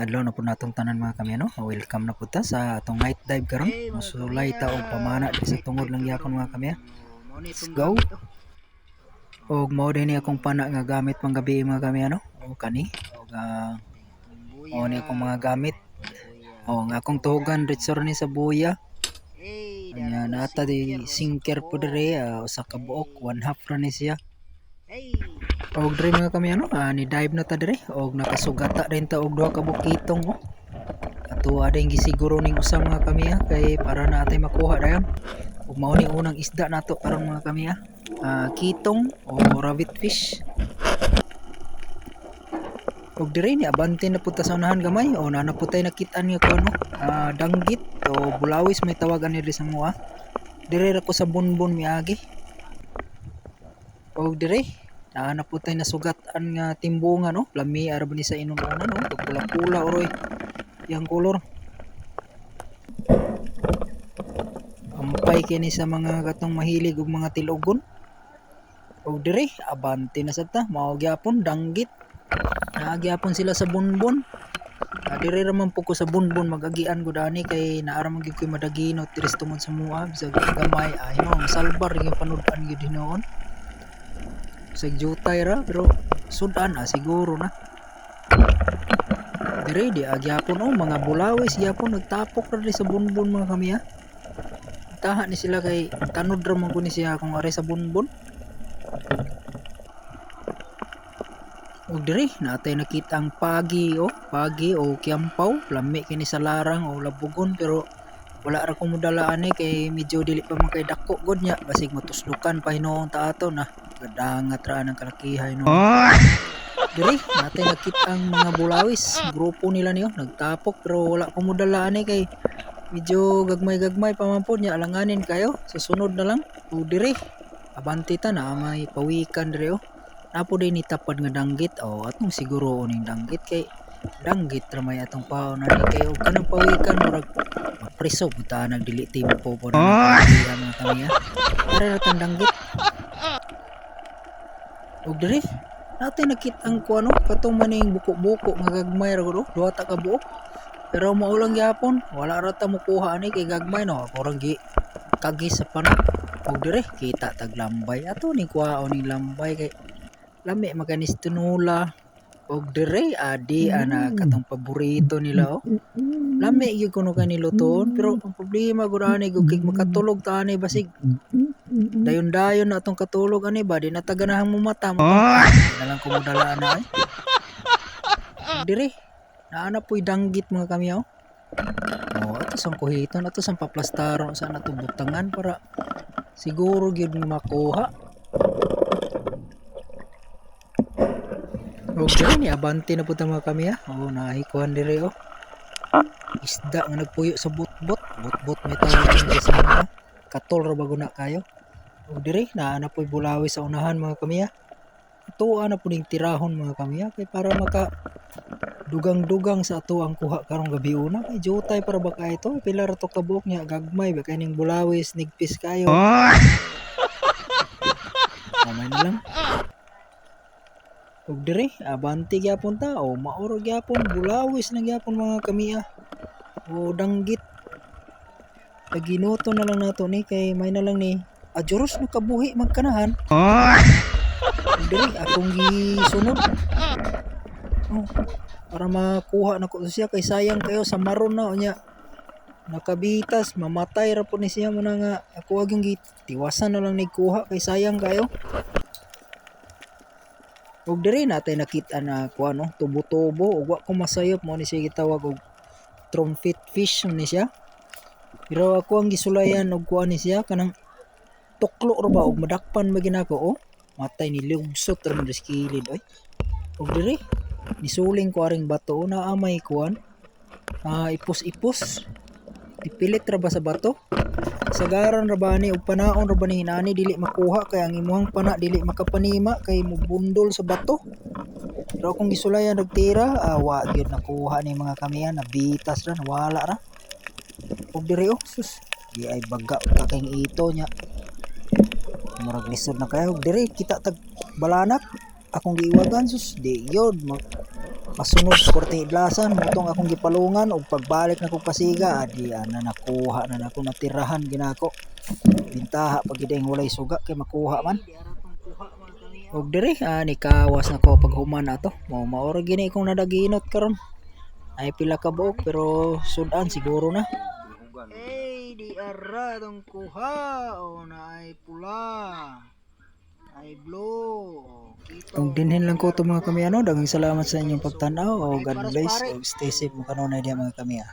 adlaw na po natong tanan mga kami ano. Welcome na po ta sa atong night dive karon. Masulay ta og pamana di sa tungod lang gyapon mga kami. Let's go. Og mao din akong pana nga gamit pang gabi mga kami ano. O kani og mao ni akong mga gamit. O nga akong tuhugan dito ni sa buya. Anya nata di sinker po dire usa ka buok, one half ra ni siya. Og dire mga kami ano, ni dive na ta dire og nakasugata rin ta og duha ka bukitong oh. Ato ading gisiguro ning usa mga kami kay para natay makuha dayon. Ug mao ni unang isda nato karon mga kami kitong o rabbit fish. Og dire ni abante na punta sa unahan gamay o nanaputay nakit-an nga ko ano, danggit o bulawis may tawagan ni dire sa mua. Dire ra ko sa bunbon miagi. Og dire naputay na sugatan nga timbungan no, lami ara ba ni sa inunan no, pula-pula oroy yang kolor. Ampay kini sa mga katong mahilig og mga tilugon. Og dire abante na sad ta, mao gyapon danggit. Nagyapon sila sa bunbon. Dire ra man po ko sa bunbon magagian ko dani kay naara man gyud koy madagino tiris tungod sa mua bisag gamay ay no salbar yung panud-an gyud hinoon. Sa jutay ra pero sudan siguro na. Dire di agyapon mga bulawis gyapon nagtapok ra di sa bunbon mga kami Taha ni sila kay tanod ra man ko ni siya kung are sa bunbon. Og dire natay nakita ang pagi o kiampaw lami kini sa larang o labugon pero wala ra ko modalaan kay medyo dili pa man kay dako gud nya basig matusdukan pa hinoon ta ato na gadangat ra ng kalakihay no. Dire natay nakita ang mga bulawis grupo nila niyo nagtapok pero wala ko modalaan kay medyo gagmay pa man pod nya alanganin kayo susunod na lang. Og dire abante ta na may pawikan dire Napo din itapad nga danggit atong siguro ning danggit kay danggit ra may atong paon na kay og kanang pawikan murag mapriso buta nagdili tempo po na mga kami para ratang danggit. Og dire natin nakita ang kuano katong maning buko-buko nga gagmay ra gud duha ta ka buok pero maulang gyapon wala ra ta mokuha ani kay gagmay no kurang gi kagi sa pana. Og dire kita tag lambay ato ni kuhaon ning lambay kay lami maganis tunula. Og dire adi ana katong paborito nila lami gyud kuno kaniluton pero ang problema gud ani gud kay makatulog ta ani basig dayon na atong katulog ani ba di na taganahang mumata mo na lang kumudala ana dire naana poy danggit mga kami ato sang kuhiton ato sang paplastaron sa nato butangan para siguro gyud makuha. Okay, ni abante na po ta mga kami nahikuhan dire isda nga nagpuyo sa butbot may tawag din sa mga katol ra bago na kayo. Og dire naa na poy bulawis sa unahan mga kami tuwa na po ning tirahon mga kami kay para maka dugang-dugang sa ato ang kuha karong gabi una kay jutay para ba kay ito pila ra to ka buok nya gagmay ba kay ning bulawis nigpis kayo. Mamay na lang. Og dire abante gyapon ta mauro gyapon bulawis na gyapon mga kami o danggit ginuto na lang nato ni kay may na lang ni ajuros na kabuhi magkanahan. Og dire akong gisunod para makuha na ko siya kay sayang kayo sa maron na nya nakabitas mamatay ra po ni siya muna nga ako agyong gitiwasan na lang ni kuha kay sayang kayo. Og dire natay nakita na kuano tubo-tubo ug wa ko masayop mo ni siya gitawag og trumpet fish ni siya. Pero ako ang gisulayan og kuan ni siya kanang tuklo ra ba og madakpan maginako matay ni lugsot ra man skilid Og dire nisuling ko aring bato na amay kuan ipos-ipos dipilit ra ba sa bato sagaran ra ba ni og panaon ra ba ni hinani dili makuha kay ang imuhang pana dili makapanima kay mubundol sa bato. Pero akong gisulayan nagtira wa gyud nakuha ni mga kamiyan nabitas ra nawala ra. Og dire sus di ay baga ka kay ito nya murag lisod na kayo. Og dire kita tag balanak akong giiwagan sus di yod Pasunod sa korte idlasan motong akong gipalungan og pagbalik nako pasiga adi na nakuha na nako natirahan ginako. Bintaha pag gid walay suga kay makuha man. Og diri ni kawas nako pag human ato. Maura gini kong nadaginot karon. Ay pila ka buok pero sudan siguro na. Eh di ara tong kuha o na ay pula. Ay blue. Kung dinhin lang ko to mga kami daghang salamat sa inyong pagtanaw o God bless o stay safe mo kanunay diha mga kami